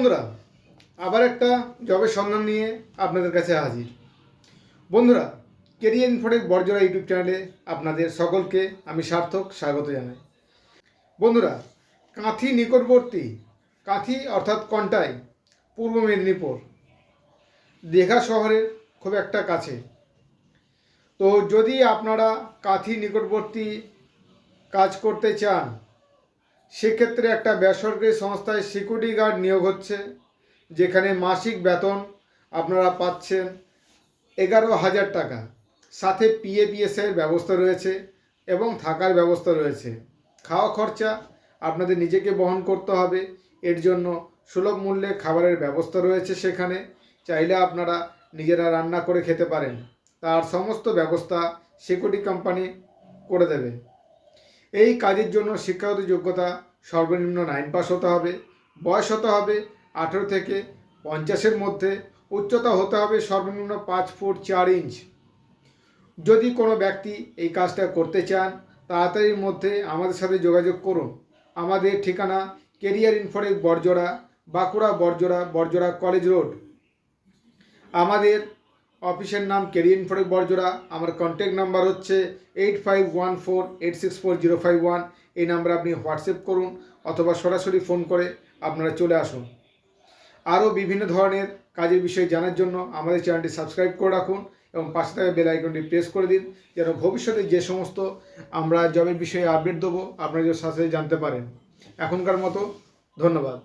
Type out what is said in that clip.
বন্ধুরা, আবার একটা জবের সন্ধান নিয়ে আপনাদের কাছে হাজির। বন্ধুরা, কেরিয়ার ইনফোটেক বড়জোড়া ইউটিউব চ্যানেলে আপনাদের সকলকে আমি সার্থক স্বাগত জানাই। বন্ধুরা, কাঁথি নিকটবর্তী, কাঁথি অর্থাৎ কন্টাই, পূর্ব মেদিনীপুর, দীঘা শহরের খুব একটা কাছে। তো যদি আপনারা কাঁথি নিকটবর্তী কাজ করতে চান, সেক্ষেত্রে একটা বেসরকারি সংস্থায় সিকিউরিটি গার্ড নিয়োগ হচ্ছে, যেখানে মাসিক বেতন আপনারা পাচ্ছেন 11,000 টাকা, সাথে পিএফের ব্যবস্থা রয়েছে এবং থাকার ব্যবস্থা রয়েছে। খাওয়া খরচা আপনাদের নিজেকে বহন করতে হবে। এর জন্য সুলভ মূল্যে খাবারের ব্যবস্থা রয়েছে। সেখানে চাইলে আপনারা নিজেরা রান্না করে খেতে পারেন, তার সমস্ত ব্যবস্থা সিকিউরিটি কোম্পানি করে দেবে। এই কাজের জন্য শিক্ষাগত যোগ্যতা সর্বনিম্ন 9 পাস হতে হবে, বয়স হতে হবে 18 থেকে 50-এর মধ্যে, উচ্চতা হতে হবে সর্বনিম্ন 5 ফুট 4 ইঞ্চ। যদি কোনো ব্যক্তি এই কাজটা করতে চান, তাড়াতাড়ির মধ্যে আমাদের সাথে যোগাযোগ করুন। আমাদের ঠিকানা career Infotech Barjora, Bankura Barjora college road. আমাদের অফিসের নাম কেরিয়ার ইনফোটেক বড়জোড়া। আমার কন্ট্যাক্ট নাম্বার হচ্ছে 8514864051। এই নাম্বারে আপনি হোয়াটসঅ্যাপ করুন অথবা সরাসরি ফোন করে আপনারা চলে আসুন। আরও বিভিন্ন ধরনের কাজের বিষয়ে জানার জন্য আমাদের চ্যানেলটি সাবস্ক্রাইব করে রাখুন এবং পাশে থাকা বেল আইকনটি প্রেস করে দিন, যেন ভবিষ্যতে যে সমস্ত আমরা জবের বিষয়ে আপডেট দেবো আপনারা সাথে জানতে পারেন। এখনকার মতো ধন্যবাদ।